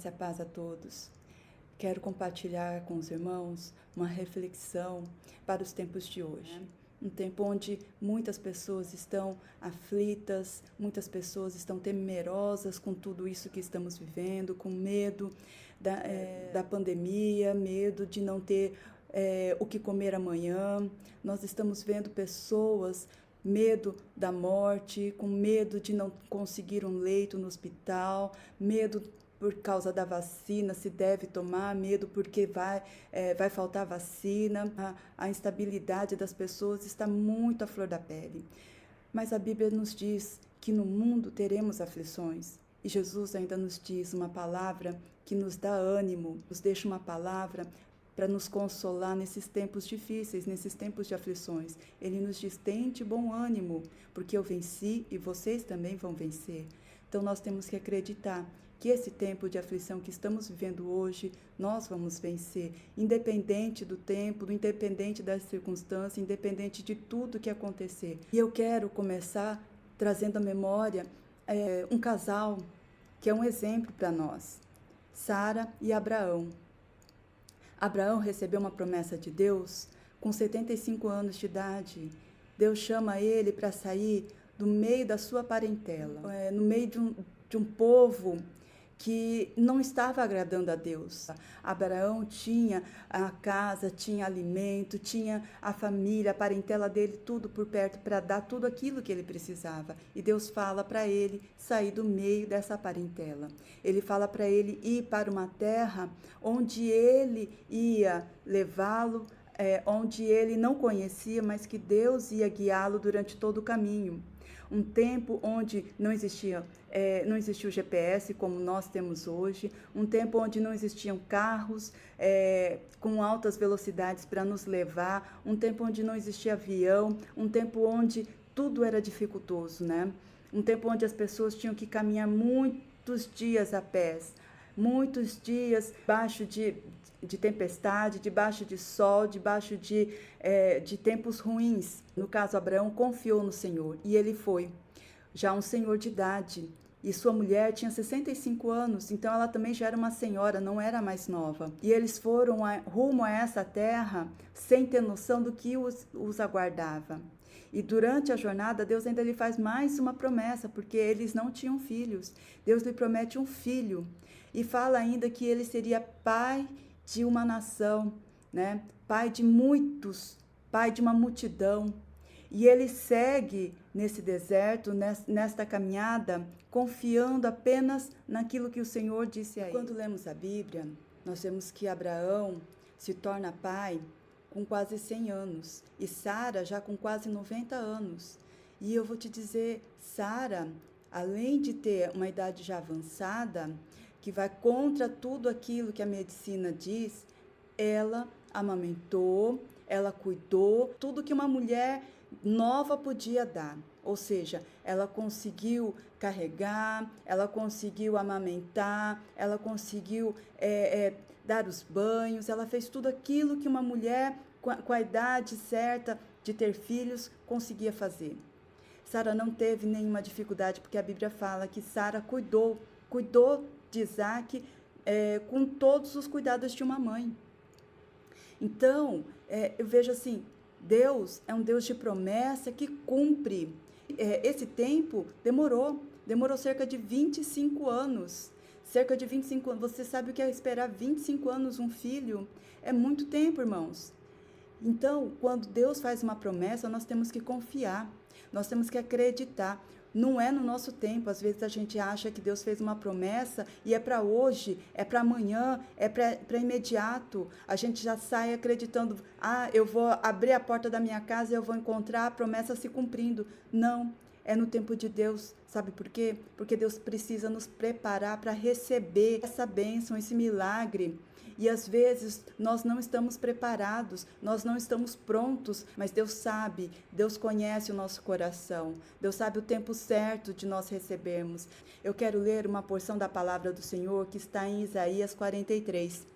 A paz a todos. Quero compartilhar com os irmãos uma reflexão para os tempos de hoje. Um tempo onde muitas pessoas estão aflitas, muitas pessoas estão temerosas com tudo isso que estamos vivendo, com medo da pandemia, medo de não ter o que comer amanhã. Nós estamos vendo pessoas, medo da morte, com medo de não conseguir um leito no hospital, medo por causa da vacina, se deve tomar, medo porque vai faltar vacina. A instabilidade das pessoas está muito à flor da pele. Mas a Bíblia nos diz que no mundo teremos aflições. E Jesus ainda nos diz uma palavra que nos dá ânimo, nos deixa uma palavra para nos consolar nesses tempos difíceis, nesses tempos de aflições. Ele nos diz: tente bom ânimo, porque eu venci e vocês também vão vencer. Então nós temos que acreditar que esse tempo de aflição que estamos vivendo hoje, nós vamos vencer, independente do tempo, independente das circunstâncias, independente de tudo que acontecer. E eu quero começar trazendo à memória um casal que é um exemplo para nós, Sara e Abraão. Abraão recebeu uma promessa de Deus com 75 anos de idade. Deus chama ele para sair do meio da sua parentela, no meio de um povo que não estava agradando a Deus. Abraão tinha a casa, tinha alimento, tinha a família, a parentela dele, tudo por perto para dar tudo aquilo que ele precisava. E Deus fala para ele sair do meio dessa parentela. Ele fala para ele ir para uma terra onde ele ia levá-lo, onde ele não conhecia, mas que Deus ia guiá-lo durante todo o caminho. Um tempo onde não existia o GPS como nós temos hoje, um tempo onde não existiam carros com altas velocidades para nos levar, um tempo onde não existia avião, um tempo onde tudo era dificultoso, né? Um tempo onde as pessoas tinham que caminhar muitos dias a pés, muitos dias debaixo de tempestade, debaixo de sol, debaixo de tempos ruins. No caso, Abraão confiou no Senhor e ele foi, já um senhor de idade. E sua mulher tinha 65 anos, então ela também já era uma senhora, não era mais nova. E eles foram rumo a essa terra sem ter noção do que os aguardava. E durante a jornada, Deus ainda lhe faz mais uma promessa, porque eles não tinham filhos. Deus lhe promete um filho e fala ainda que ele seria pai de uma nação, né? Pai de muitos, pai de uma multidão. E ele segue nesse deserto, nesta caminhada, confiando apenas naquilo que o Senhor disse a ele. Quando lemos a Bíblia, nós vemos que Abraão se torna pai com quase 100 anos e Sara já com quase 90 anos. E eu vou te dizer, Sara, além de ter uma idade já avançada, que vai contra tudo aquilo que a medicina diz, ela amamentou, ela cuidou, tudo que uma mulher nova podia dar. Ou seja, ela conseguiu carregar, ela conseguiu amamentar, ela conseguiu dar os banhos, ela fez tudo aquilo que uma mulher com a idade certa de ter filhos conseguia fazer. Sara não teve nenhuma dificuldade, porque a Bíblia fala que Sara cuidou de Isaac com todos os cuidados de uma mãe. Então, eu vejo assim, Deus é um Deus de promessa que cumpre. Esse tempo demorou cerca de 25 anos. Cerca de 25 anos. Você sabe o que é esperar 25 anos um filho? É muito tempo, irmãos. Então, quando Deus faz uma promessa, nós temos que confiar, nós temos que acreditar. Não é no nosso tempo, às vezes a gente acha que Deus fez uma promessa e é para hoje, é para amanhã, é para imediato. A gente já sai acreditando, eu vou abrir a porta da minha casa e eu vou encontrar a promessa se cumprindo. Não, é no tempo de Deus. Sabe por quê? Porque Deus precisa nos preparar para receber essa bênção, esse milagre. E às vezes nós não estamos preparados, nós não estamos prontos, mas Deus sabe, Deus conhece o nosso coração, Deus sabe o tempo certo de nós recebermos. Eu quero ler uma porção da palavra do Senhor que está em Isaías 43.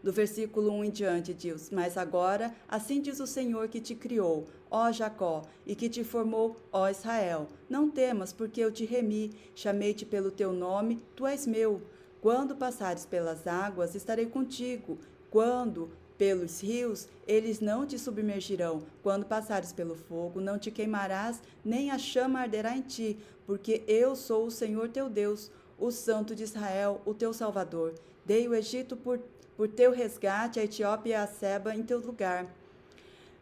Do versículo 1 em diante diz: mas agora, assim diz o Senhor que te criou, ó Jacó, e que te formou, ó Israel. Não temas, porque eu te remi, chamei-te pelo teu nome, tu és meu. Quando passares pelas águas, estarei contigo. Quando pelos rios, eles não te submergirão. Quando passares pelo fogo, não te queimarás, nem a chama arderá em ti, porque eu sou o Senhor teu Deus, o Santo de Israel, o teu Salvador. Dei o Egito por teu resgate, a Etiópia e a Seba em teu lugar.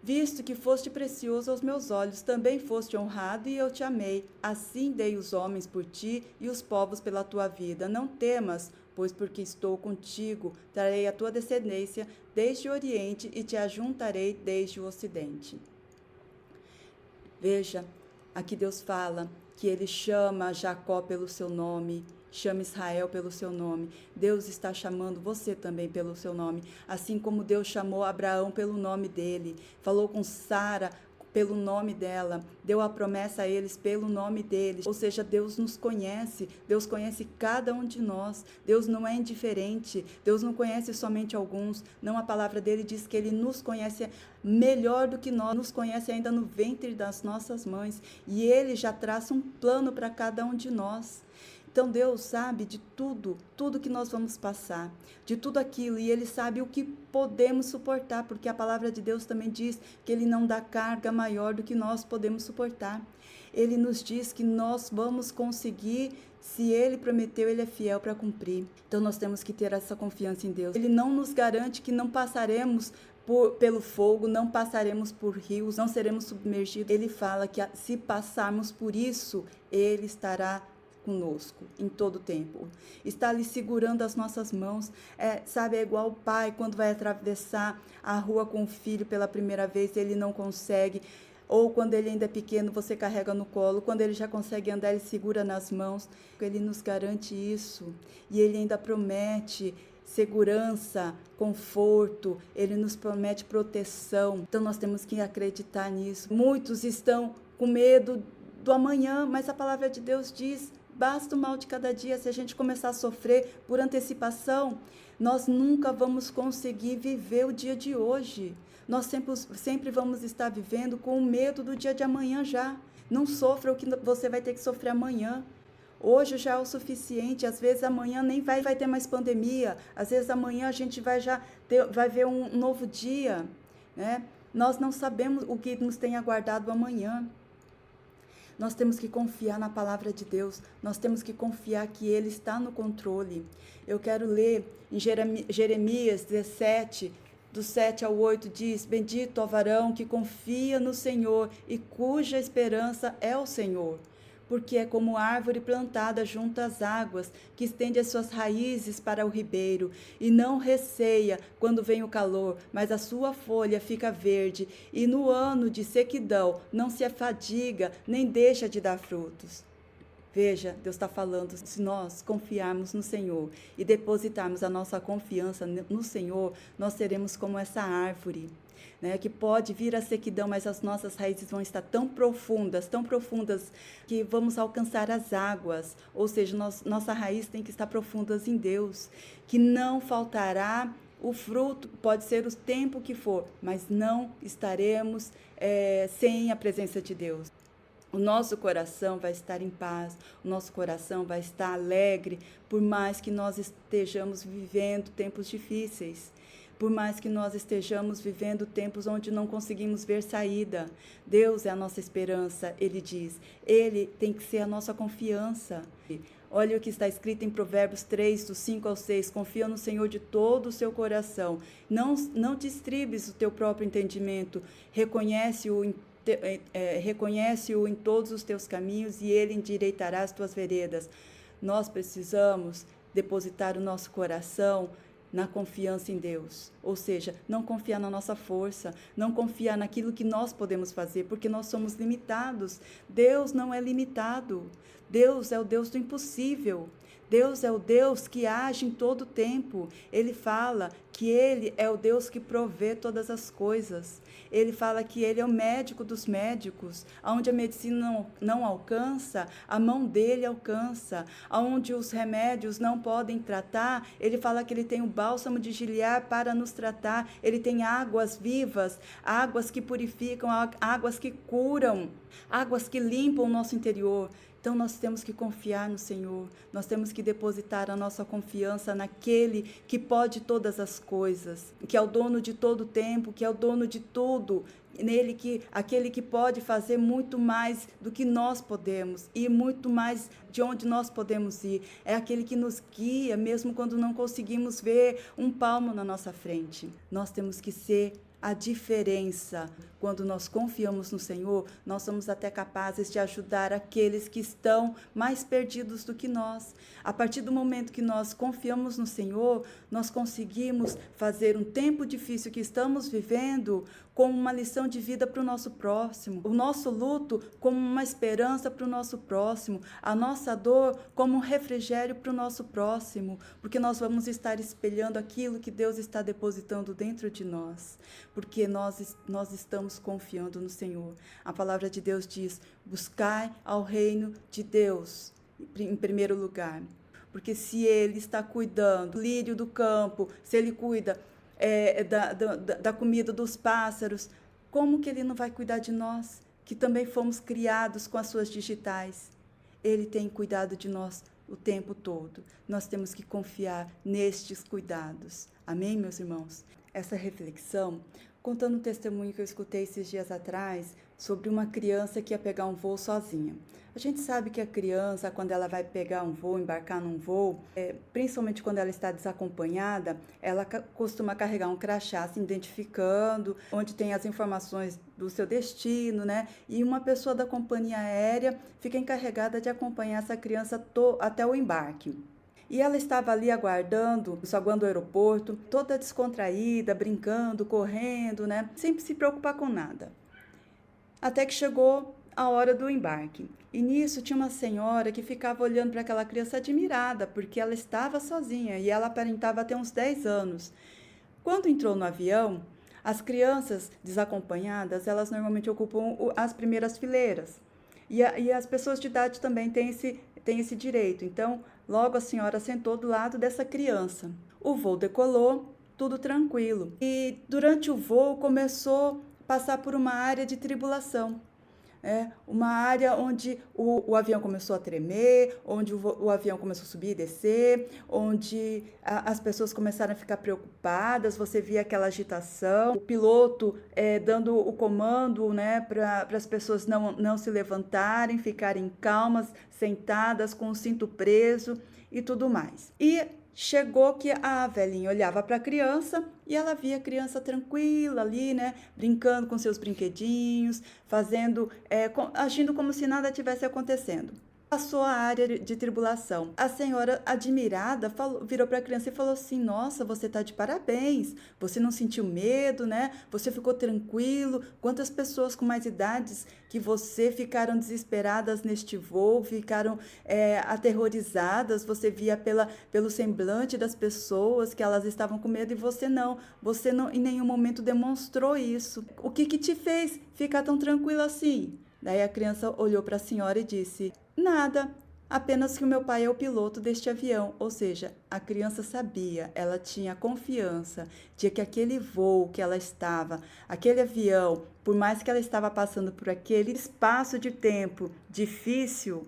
Visto que foste precioso aos meus olhos, também foste honrado e eu te amei. Assim dei os homens por ti e os povos pela tua vida. Não temas, pois porque estou contigo, trarei a tua descendência desde o Oriente e te ajuntarei desde o Ocidente. Veja, aqui Deus fala que ele chama Jacó pelo seu nome, chama Israel pelo seu nome. Deus está chamando você também pelo seu nome, assim como Deus chamou Abraão pelo nome dele, falou com Sara pelo nome dela, deu a promessa a eles pelo nome deles. Ou seja, Deus nos conhece, Deus conhece cada um de nós, Deus não é indiferente, Deus não conhece somente alguns, não, a palavra dele diz que ele nos conhece melhor do que nós, nos conhece ainda no ventre das nossas mães, e ele já traça um plano para cada um de nós. Então Deus sabe de tudo que nós vamos passar, de tudo aquilo, e Ele sabe o que podemos suportar, porque a palavra de Deus também diz que Ele não dá carga maior do que nós podemos suportar. Ele nos diz que nós vamos conseguir, se Ele prometeu, Ele é fiel para cumprir. Então nós temos que ter essa confiança em Deus. Ele não nos garante que não passaremos pelo fogo, não passaremos por rios, não seremos submergidos. Ele fala que se passarmos por isso, Ele estará conosco em todo o tempo, está ali segurando as nossas mãos, é igual o pai quando vai atravessar a rua com o filho pela primeira vez, ele não consegue, ou quando ele ainda é pequeno, você carrega no colo, quando ele já consegue andar, ele segura nas mãos. Ele nos garante isso, e ele ainda promete segurança, conforto, ele nos promete proteção. Então nós temos que acreditar nisso. Muitos estão com medo do amanhã, mas a palavra de Deus diz: basta o mal de cada dia. Se a gente começar a sofrer por antecipação, nós nunca vamos conseguir viver o dia de hoje. Nós sempre vamos estar vivendo com o medo do dia de amanhã já. Não sofra o que você vai ter que sofrer amanhã. Hoje já é o suficiente. Às vezes amanhã nem vai ter mais pandemia. Às vezes amanhã a gente vai ver um novo dia, né? Nós não sabemos o que nos tem aguardado amanhã. Nós temos que confiar na palavra de Deus, nós temos que confiar que Ele está no controle. Eu quero ler em Jeremias 17, do 7 ao 8, diz: bendito o varão que confia no Senhor e cuja esperança é o Senhor. Porque é como árvore plantada junto às águas, que estende as suas raízes para o ribeiro, e não receia quando vem o calor, mas a sua folha fica verde, e no ano de sequidão não se afadiga, nem deixa de dar frutos. Veja, Deus está falando, se nós confiarmos no Senhor e depositarmos a nossa confiança no Senhor, nós seremos como essa árvore, né, que pode vir a sequidão, mas as nossas raízes vão estar tão profundas, que vamos alcançar as águas. Ou seja, nossa raiz tem que estar profundas em Deus, que não faltará o fruto, pode ser o tempo que for, mas não estaremos sem a presença de Deus. O nosso coração vai estar em paz, o nosso coração vai estar alegre, por mais que nós estejamos vivendo tempos difíceis. Por mais que nós estejamos vivendo tempos onde não conseguimos ver saída, Deus é a nossa esperança, Ele diz. Ele tem que ser a nossa confiança. Olha o que está escrito em Provérbios 3, do 5 ao 6. Confia no Senhor de todo o seu coração. Não te estribes o teu próprio entendimento. Reconhece-o em todos os teus caminhos e Ele endireitará as tuas veredas. Nós precisamos depositar o nosso coração na confiança em Deus, ou seja, não confiar na nossa força, não confiar naquilo que nós podemos fazer, porque nós somos limitados. Deus não é limitado, Deus é o Deus do impossível, Deus é o Deus que age em todo o tempo. Ele fala que Ele é o Deus que provê todas as coisas. Ele fala que Ele é o médico dos médicos. Onde a medicina não alcança, a mão dEle alcança. Onde os remédios não podem tratar, Ele fala que Ele tem o bálsamo de Gileade para nos tratar. Ele tem águas vivas, águas que purificam, águas que curam, águas que limpam o nosso interior. Então nós temos que confiar no Senhor, nós temos que depositar a nossa confiança naquele que pode todas as coisas, que é o dono de todo o tempo, que é o dono de tudo, aquele que pode fazer muito mais do que nós podemos e muito mais de onde nós podemos ir. É aquele que nos guia, mesmo quando não conseguimos ver um palmo na nossa frente. Nós temos que ser a diferença. Quando nós confiamos no Senhor, nós somos até capazes de ajudar aqueles que estão mais perdidos do que nós. A partir do momento que nós confiamos no Senhor, nós conseguimos fazer um tempo difícil que estamos vivendo como uma lição de vida para o nosso próximo, o nosso luto como uma esperança para o nosso próximo, a nossa dor como um refrigério para o nosso próximo, porque nós vamos estar espelhando aquilo que Deus está depositando dentro de nós, porque nós estamos confiando no Senhor. A palavra de Deus diz: buscai ao reino de Deus em primeiro lugar, porque se Ele está cuidando do lírio do campo, se Ele cuida da comida dos pássaros, como que Ele não vai cuidar de nós, que também fomos criados com as suas digitais? Ele tem cuidado de nós o tempo todo. Nós temos que confiar nestes cuidados. Amém, meus irmãos? Essa reflexão, contando um testemunho que eu escutei esses dias atrás sobre uma criança que ia pegar um voo sozinha. A gente sabe que a criança, quando ela vai pegar um voo, embarcar num voo, principalmente quando ela está desacompanhada, ela costuma carregar um crachá se identificando, onde tem as informações do seu destino, né? E uma pessoa da companhia aérea fica encarregada de acompanhar essa criança até o embarque. E ela estava ali aguardando, saguando o aeroporto, toda descontraída, brincando, correndo, né? Sem se preocupar com nada. Até que chegou a hora do embarque. E nisso tinha uma senhora que ficava olhando para aquela criança admirada, porque ela estava sozinha e ela aparentava ter uns 10 anos. Quando entrou no avião, as crianças desacompanhadas, elas normalmente ocupam as primeiras fileiras. E as pessoas de idade também têm esse direito. Então, logo a senhora sentou do lado dessa criança. O voo decolou, tudo tranquilo. E durante o voo começou a passar por uma área de tribulação. Uma área onde o avião começou a tremer, onde o avião começou a subir e descer, onde as pessoas começaram a ficar preocupadas, você via aquela agitação, o piloto dando o comando, né, para as pessoas não se levantarem, ficarem calmas, sentadas, com o cinto preso e tudo mais. E chegou que a velhinha olhava para a criança e ela via a criança tranquila ali, né, brincando com seus brinquedinhos, agindo como se nada tivesse acontecendo. Passou a área de tribulação. A senhora, admirada, virou para a criança e falou assim: nossa, você está de parabéns, você não sentiu medo, né? Você ficou tranquilo. Quantas pessoas com mais idades que você ficaram desesperadas neste voo, ficaram aterrorizadas, você via pelo semblante das pessoas que elas estavam com medo e você não em nenhum momento demonstrou isso. O que te fez ficar tão tranquila assim? Daí a criança olhou para a senhora e disse: nada, apenas que o meu pai é o piloto deste avião. Ou seja, a criança sabia, ela tinha confiança de que aquele voo que ela estava, aquele avião, por mais que ela estava passando por aquele espaço de tempo difícil,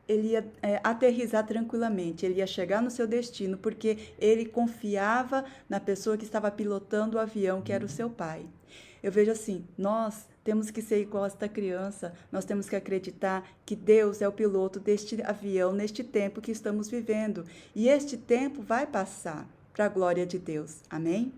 ele ia aterrissar tranquilamente, ele ia chegar no seu destino, porque ele confiava na pessoa que estava pilotando o avião, que era o seu pai. Eu vejo assim, nós temos que ser igual a esta criança, nós temos que acreditar que Deus é o piloto deste avião, neste tempo que estamos vivendo. E este tempo vai passar para a glória de Deus. Amém?